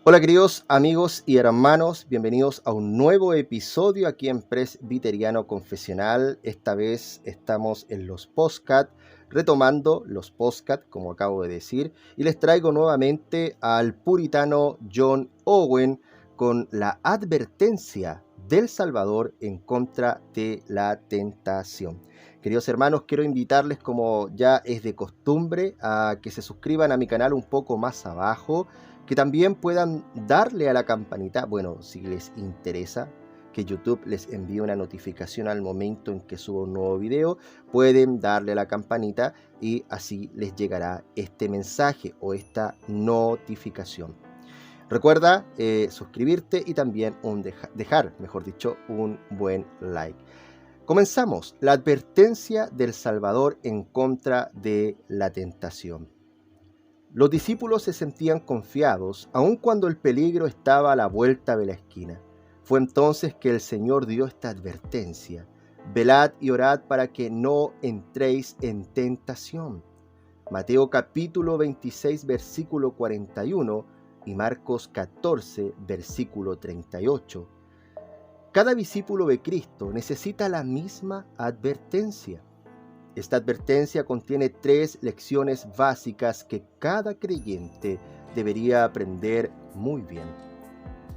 Hola queridos amigos y hermanos, bienvenidos a un nuevo episodio aquí en Presbiteriano Confesional. Esta vez estamos en los podcast, retomando los podcast, como acabo de decir, y les traigo nuevamente al puritano John Owen con la advertencia del Salvador en contra de la tentación. Queridos hermanos, quiero invitarles, como ya es de costumbre, a que se suscriban a mi canal un poco más abajo, que también puedan darle a la campanita, bueno, si les interesa que YouTube les envíe una notificación al momento en que suba un nuevo video, pueden darle a la campanita y así les llegará este mensaje o esta notificación. Recuerda suscribirte y también dejar, mejor dicho, un buen like. Comenzamos. La advertencia del Salvador en contra de la tentación. Los discípulos se sentían confiados, aun cuando el peligro estaba a la vuelta de la esquina. Fue entonces que el Señor dio esta advertencia: velad y orad para que no entréis en tentación. Mateo capítulo 26, versículo 41 y Marcos 14, versículo 38. Cada discípulo de Cristo necesita la misma advertencia. Esta advertencia contiene 3 lecciones básicas que cada creyente debería aprender muy bien.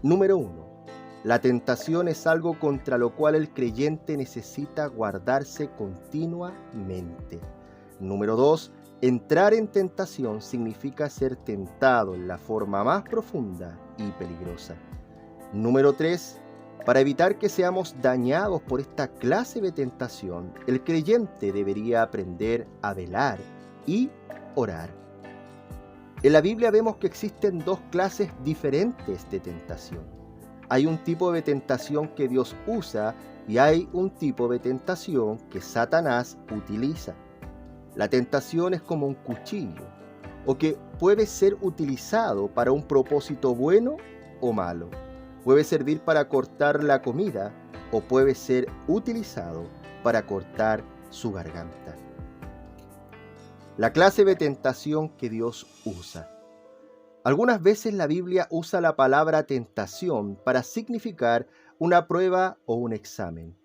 Número 1. La tentación es algo contra lo cual el creyente necesita guardarse continuamente. Número 2. Entrar en tentación significa ser tentado en la forma más profunda y peligrosa. Número 3. Para evitar que seamos dañados por esta clase de tentación, el creyente debería aprender a velar y orar. En la Biblia vemos que existen 2 clases diferentes de tentación. Hay un tipo de tentación que Dios usa y hay un tipo de tentación que Satanás utiliza. La tentación es como un cuchillo, o que puede ser utilizado para un propósito bueno o malo. Puede servir para cortar la comida o puede ser utilizado para cortar su garganta. La clase de tentación que Dios usa. Algunas veces la Biblia usa la palabra tentación para significar una prueba o un examen.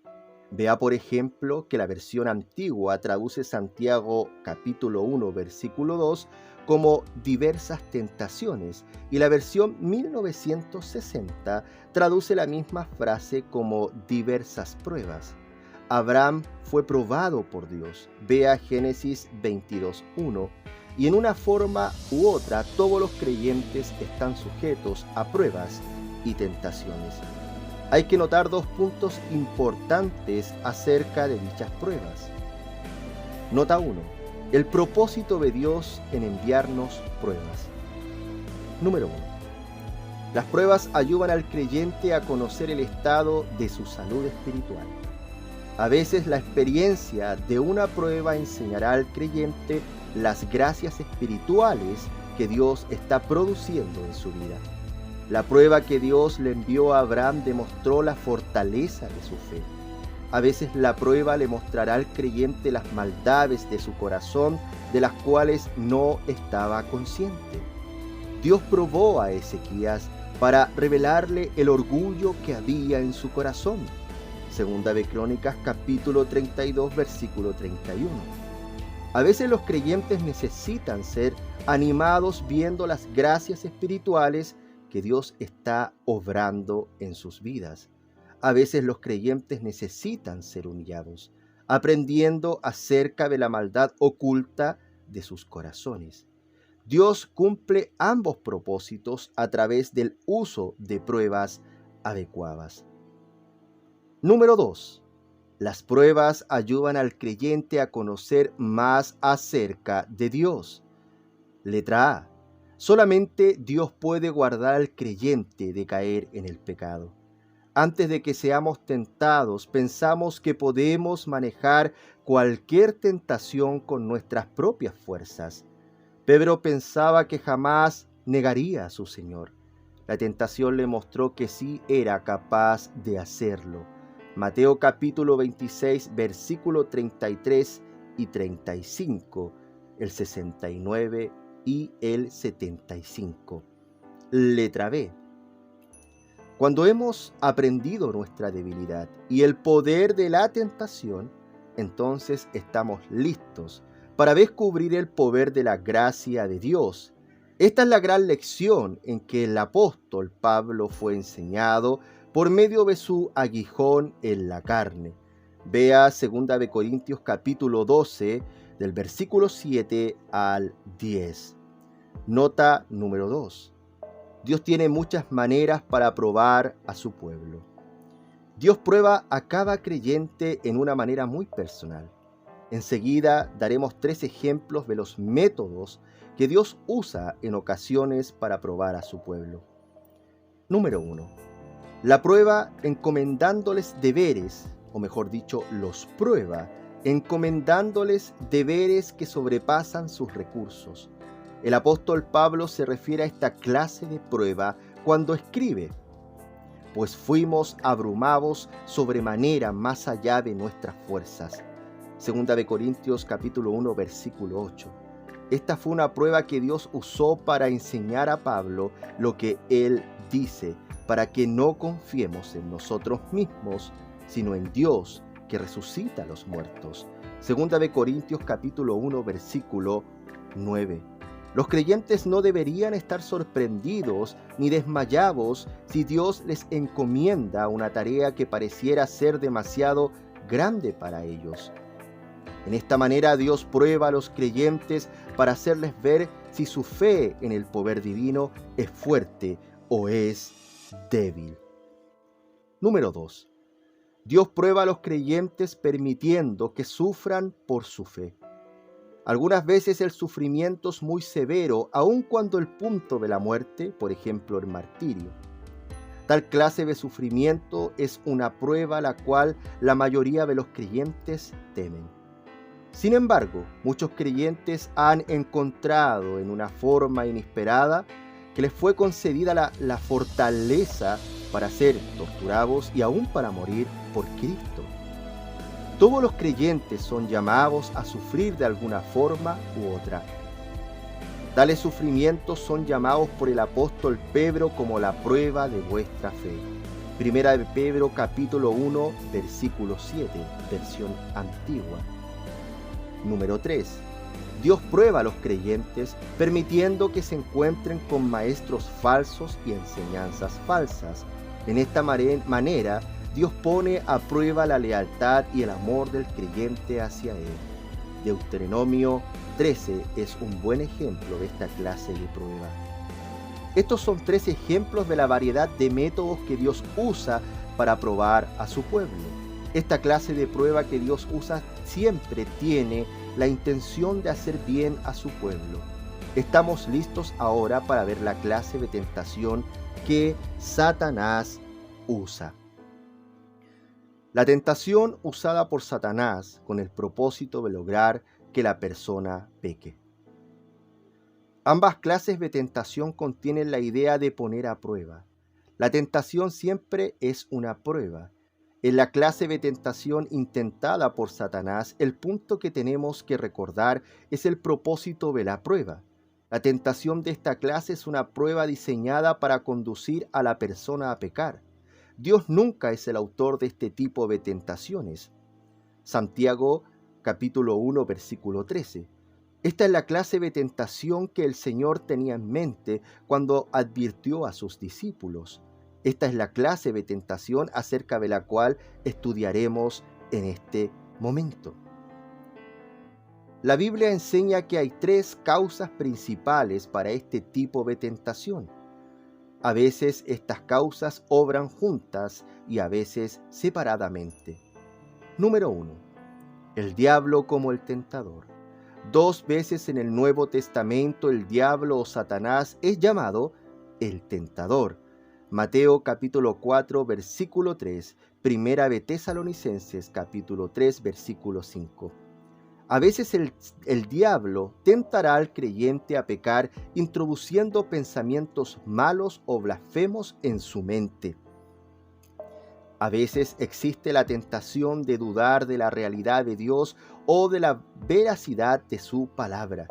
Vea, por ejemplo, que la versión antigua traduce Santiago capítulo 1, versículo 2 como diversas tentaciones, y la versión 1960 traduce la misma frase como diversas pruebas. Abraham fue probado por Dios. Vea Génesis 22:1. Y en una forma u otra, todos los creyentes están sujetos a pruebas y tentaciones. Hay que notar 2 puntos importantes acerca de dichas pruebas. Nota 1. El propósito de Dios en enviarnos pruebas. Número 1. Las pruebas ayudan al creyente a conocer el estado de su salud espiritual. A veces la experiencia de una prueba enseñará al creyente las gracias espirituales que Dios está produciendo en su vida. La prueba que Dios le envió a Abraham demostró la fortaleza de su fe. A veces la prueba le mostrará al creyente las maldades de su corazón, de las cuales no estaba consciente. Dios probó a Ezequías para revelarle el orgullo que había en su corazón. Segunda de Crónicas capítulo 32, versículo 31. A veces los creyentes necesitan ser animados viendo las gracias espirituales que Dios está obrando en sus vidas. A veces los creyentes necesitan ser humillados, aprendiendo acerca de la maldad oculta de sus corazones. Dios cumple ambos propósitos a través del uso de pruebas adecuadas. Número 2. Las pruebas ayudan al creyente a conocer más acerca de Dios. Letra A. Solamente Dios puede guardar al creyente de caer en el pecado. Antes de que seamos tentados, pensamos que podemos manejar cualquier tentación con nuestras propias fuerzas. Pedro pensaba que jamás negaría a su Señor. La tentación le mostró que sí era capaz de hacerlo. Mateo capítulo 26, versículo 33 y 35, el 69 y el 75. Letra B. Cuando hemos aprendido nuestra debilidad y el poder de la tentación, entonces estamos listos para descubrir el poder de la gracia de Dios. Esta es la gran lección en que el apóstol Pablo fue enseñado por medio de su aguijón en la carne. Vea 2 de Corintios capítulo 12, del versículo 7 al 10. Nota número 2. Dios tiene muchas maneras para probar a su pueblo. Dios prueba a cada creyente en una manera muy personal. Enseguida daremos 3 ejemplos de los métodos que Dios usa en ocasiones para probar a su pueblo. Número 1. La prueba encomendándoles deberes, o mejor dicho, los prueba encomendándoles deberes que sobrepasan sus recursos. El apóstol Pablo se refiere a esta clase de prueba cuando escribe: pues fuimos abrumados sobremanera más allá de nuestras fuerzas. 2 de Corintios capítulo 1, versículo 8. Esta fue una prueba que Dios usó para enseñar a Pablo lo que él dice, para que no confiemos en nosotros mismos, sino en Dios, que resucita a los muertos. 2 de Corintios capítulo 1, versículo 9. Los creyentes no deberían estar sorprendidos ni desmayados si Dios les encomienda una tarea que pareciera ser demasiado grande para ellos. En esta manera Dios prueba a los creyentes para hacerles ver si su fe en el poder divino es fuerte o es débil. Número 2. Dios prueba a los creyentes permitiendo que sufran por su fe. Algunas veces el sufrimiento es muy severo, aun cuando el punto de la muerte, por ejemplo el martirio. Tal clase de sufrimiento es una prueba a la cual la mayoría de los creyentes temen. Sin embargo, muchos creyentes han encontrado en una forma inesperada que les fue concedida la fortaleza para ser torturados y aún para morir por Cristo. Todos los creyentes son llamados a sufrir de alguna forma u otra. Tales sufrimientos son llamados por el apóstol Pedro como la prueba de vuestra fe. Primera de Pedro capítulo 1, versículo 7, versión antigua. Número 3. Dios prueba a los creyentes permitiendo que se encuentren con maestros falsos y enseñanzas falsas. En esta manera, Dios pone a prueba la lealtad y el amor del creyente hacia Él. Deuteronomio 13 es un buen ejemplo de esta clase de prueba. Estos son 3 ejemplos de la variedad de métodos que Dios usa para probar a su pueblo. Esta clase de prueba que Dios usa siempre tiene la intención de hacer bien a su pueblo. Estamos listos ahora para ver la clase de tentación que Satanás usa. La tentación usada por Satanás con el propósito de lograr que la persona peque. Ambas clases de tentación contienen la idea de poner a prueba. La tentación siempre es una prueba. En la clase de tentación intentada por Satanás, el punto que tenemos que recordar es el propósito de la prueba. La tentación de esta clase es una prueba diseñada para conducir a la persona a pecar. Dios nunca es el autor de este tipo de tentaciones. Santiago capítulo 1 versículo 13. Esta es la clase de tentación que el Señor tenía en mente cuando advirtió a sus discípulos. Esta es la clase de tentación acerca de la cual estudiaremos en este momento. La Biblia enseña que hay 3 causas principales para este tipo de tentación. A veces estas causas obran juntas y a veces separadamente. Número 1. El diablo como el tentador. 2 veces en el Nuevo Testamento el diablo o Satanás es llamado el tentador. Mateo capítulo 4 versículo 3, Primera de Tesalonicenses capítulo 3 versículo 5. A veces el diablo tentará al creyente a pecar introduciendo pensamientos malos o blasfemos en su mente. A veces existe la tentación de dudar de la realidad de Dios o de la veracidad de su palabra.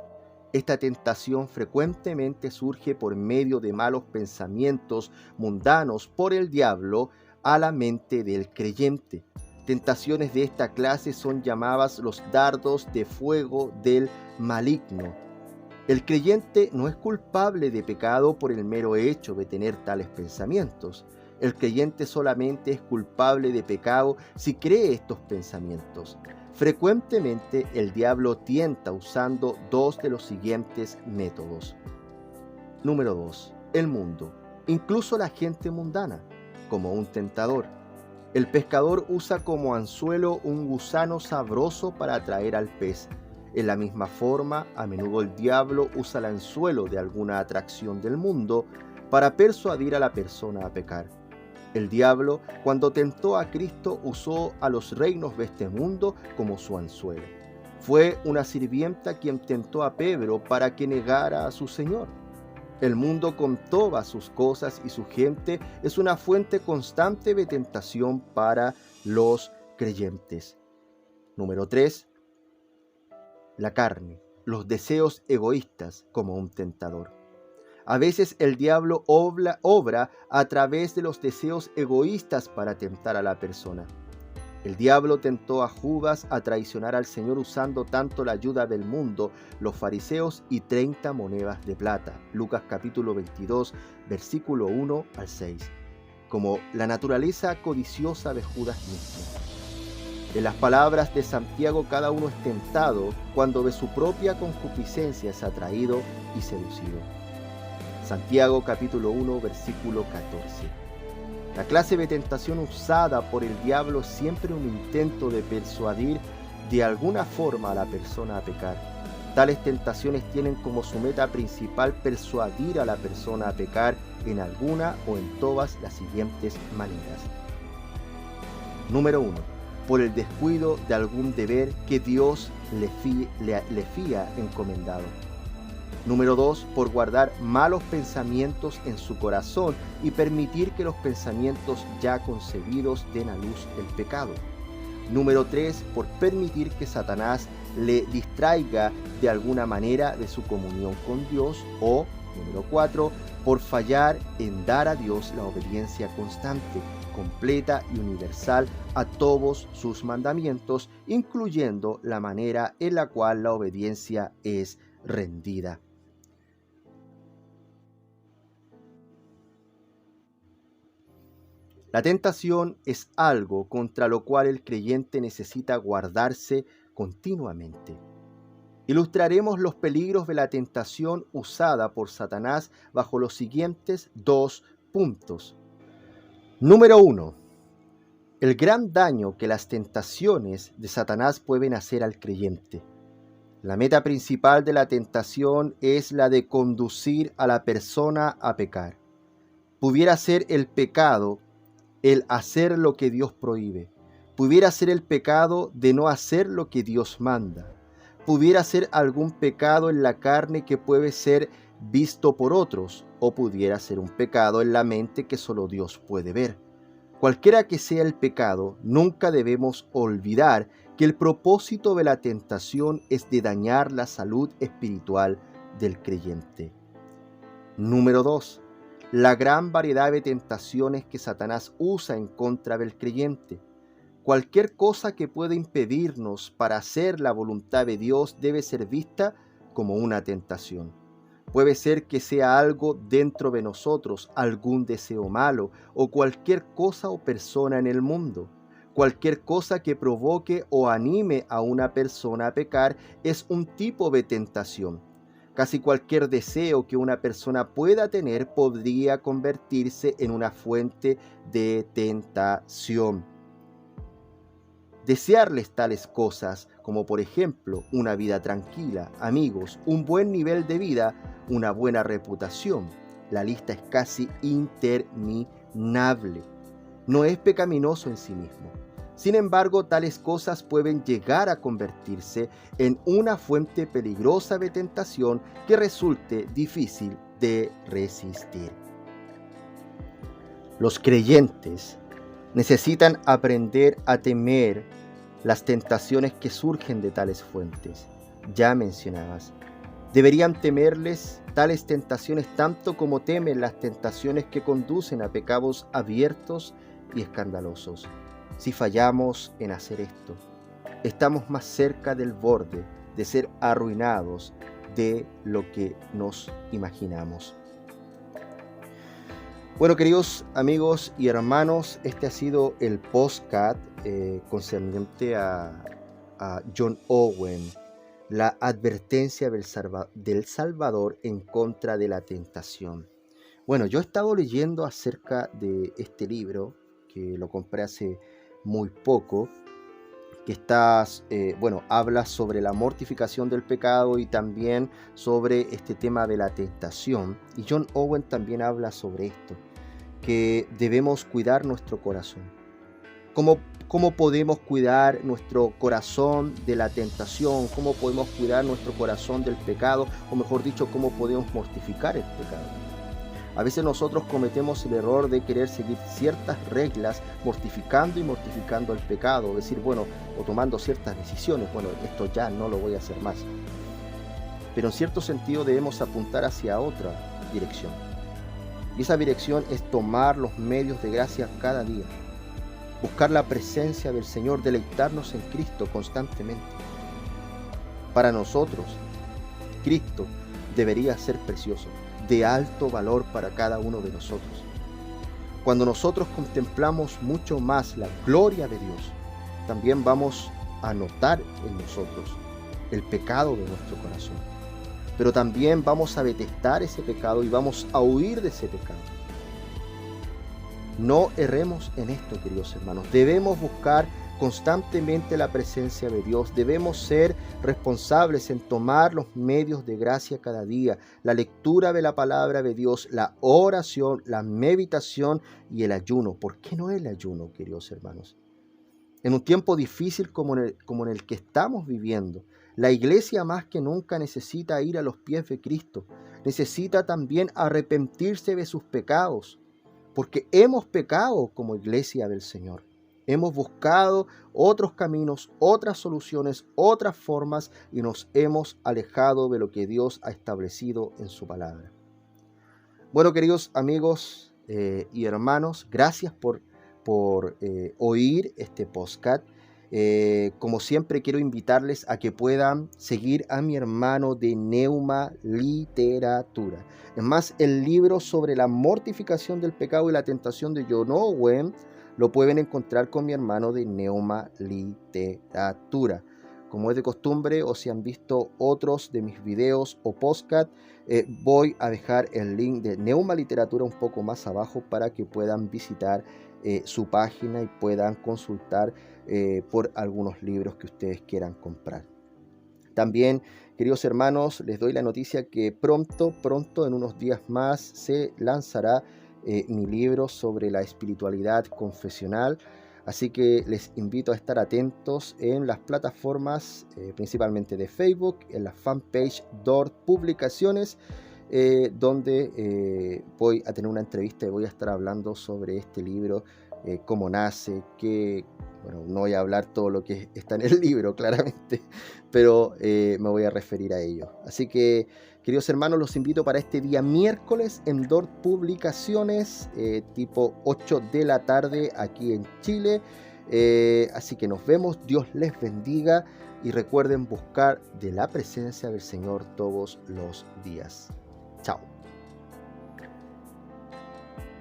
Esta tentación frecuentemente surge por medio de malos pensamientos mundanos por el diablo a la mente del creyente. Tentaciones de esta clase son llamadas los dardos de fuego del maligno. El creyente no es culpable de pecado por el mero hecho de tener tales pensamientos. El creyente solamente es culpable de pecado si cree estos pensamientos. Frecuentemente el diablo tienta usando dos de los siguientes métodos. Número 2. El mundo, incluso la gente mundana, como un tentador. El pescador usa como anzuelo un gusano sabroso para atraer al pez. En la misma forma, a menudo el diablo usa el anzuelo de alguna atracción del mundo para persuadir a la persona a pecar. El diablo, cuando tentó a Cristo, usó a los reinos de este mundo como su anzuelo. Fue una sirvienta quien tentó a Pedro para que negara a su Señor. El mundo con todas sus cosas y su gente es una fuente constante de tentación para los creyentes. Número 3. La carne, los deseos egoístas como un tentador. A veces el diablo obra a través de los deseos egoístas para tentar a la persona. El diablo tentó a Judas a traicionar al Señor usando tanto la ayuda del mundo, los fariseos y 30 monedas de plata. Lucas capítulo 22, versículo 1 al 6. Como la naturaleza codiciosa de Judas mismo. En las palabras de Santiago, cada uno es tentado cuando de su propia concupiscencia es atraído y seducido. Santiago capítulo 1, versículo 14. La clase de tentación usada por el diablo es siempre un intento de persuadir de alguna forma a la persona a pecar. Tales tentaciones tienen como su meta principal persuadir a la persona a pecar en alguna o en todas las siguientes maneras. Número 1. Por el descuido de algún deber que Dios le fía encomendado. Número 2, por guardar malos pensamientos en su corazón y permitir que los pensamientos ya concebidos den a luz el pecado. Número 3, por permitir que Satanás le distraiga de alguna manera de su comunión con Dios. O, número 4, por fallar en dar a Dios la obediencia constante, completa y universal a todos sus mandamientos, incluyendo la manera en la cual la obediencia es rendida. La tentación es algo contra lo cual el creyente necesita guardarse continuamente. Ilustraremos los peligros de la tentación usada por Satanás bajo los siguientes 2 puntos. Número 1. El gran daño que las tentaciones de Satanás pueden hacer al creyente. La meta principal de la tentación es la de conducir a la persona a pecar. Pudiera ser el pecado el hacer lo que Dios prohíbe. Pudiera ser el pecado de no hacer lo que Dios manda. Pudiera ser algún pecado en la carne que puede ser visto por otros, o pudiera ser un pecado en la mente que solo Dios puede ver. Cualquiera que sea el pecado, nunca debemos olvidar que el propósito de la tentación es de dañar la salud espiritual del creyente. Número 2. La gran variedad de tentaciones que Satanás usa en contra del creyente. Cualquier cosa que pueda impedirnos para hacer la voluntad de Dios debe ser vista como una tentación. Puede ser que sea algo dentro de nosotros, algún deseo malo o cualquier cosa o persona en el mundo. Cualquier cosa que provoque o anime a una persona a pecar es un tipo de tentación. Casi cualquier deseo que una persona pueda tener podría convertirse en una fuente de tentación. Desearles tales cosas, como por ejemplo una vida tranquila, amigos, un buen nivel de vida, una buena reputación. La lista es casi interminable. No es pecaminoso en sí mismo. Sin embargo, tales cosas pueden llegar a convertirse en una fuente peligrosa de tentación que resulte difícil de resistir. Los creyentes necesitan aprender a temer las tentaciones que surgen de tales fuentes, ya mencionadas. Deberían temerles tales tentaciones tanto como temen las tentaciones que conducen a pecados abiertos y escandalosos. Si fallamos en hacer esto, estamos más cerca del borde de ser arruinados de lo que nos imaginamos. Bueno, queridos amigos y hermanos, este ha sido el podcast concerniente a John Owen, la advertencia del Salvador en contra de la tentación. Bueno, yo he estado leyendo acerca de este libro, que lo compré hace muy poco, que habla sobre la mortificación del pecado y también sobre este tema de la tentación. Y John Owen también habla sobre esto, que debemos cuidar nuestro corazón. ¿Cómo podemos cuidar nuestro corazón de la tentación? ¿Cómo podemos cuidar nuestro corazón del pecado? O mejor dicho, ¿cómo podemos mortificar el pecado? A veces nosotros cometemos el error de querer seguir ciertas reglas, mortificando el pecado, o tomando ciertas decisiones. Esto ya no lo voy a hacer más. Pero en cierto sentido debemos apuntar hacia otra dirección. Y esa dirección es tomar los medios de gracia cada día. Buscar la presencia del Señor, deleitarnos en Cristo constantemente. Para nosotros, Cristo debería ser precioso, de alto valor para cada uno de nosotros. Cuando nosotros contemplamos mucho más la gloria de Dios, también vamos a notar en nosotros el pecado de nuestro corazón. Pero también vamos a detestar ese pecado y vamos a huir de ese pecado. No erremos en esto, queridos hermanos. Debemos buscar constantemente la presencia de Dios. Debemos ser responsables en tomar los medios de gracia cada día. La lectura de la palabra de Dios, la oración, la meditación y el ayuno. ¿Por qué no el ayuno, queridos hermanos? En un tiempo difícil como en el que estamos viviendo, la iglesia más que nunca necesita ir a los pies de Cristo. Necesita también arrepentirse de sus pecados. Porque hemos pecado como iglesia del Señor. Hemos buscado otros caminos, otras soluciones, otras formas y nos hemos alejado de lo que Dios ha establecido en su palabra. Bueno, queridos amigos y hermanos, gracias por oír este podcast. Como siempre quiero invitarles a que puedan seguir a mi hermano de Neuma Literatura. Es más, el libro sobre la mortificación del pecado y la tentación de John Owen lo pueden encontrar con mi hermano de Neuma Literatura. Como es de costumbre, o si han visto otros de mis videos o podcast, voy a dejar el link de Neuma Literatura un poco más abajo para que puedan visitar su página y puedan consultar por algunos libros que ustedes quieran comprar. También, queridos hermanos, les doy la noticia que pronto, en unos días más, se lanzará mi libro sobre la espiritualidad confesional. Así que les invito a estar atentos en las plataformas, principalmente de Facebook, en la fanpage DORT Publicaciones, donde voy a tener una entrevista y voy a estar hablando sobre este libro, cómo nace, no voy a hablar todo lo que está en el libro, claramente, pero me voy a referir a ello. Así que, queridos hermanos, los invito para este día miércoles en DORT Publicaciones, tipo 8 de la tarde aquí en Chile. Así que nos vemos, Dios les bendiga y recuerden buscar de la presencia del Señor todos los días. Chao.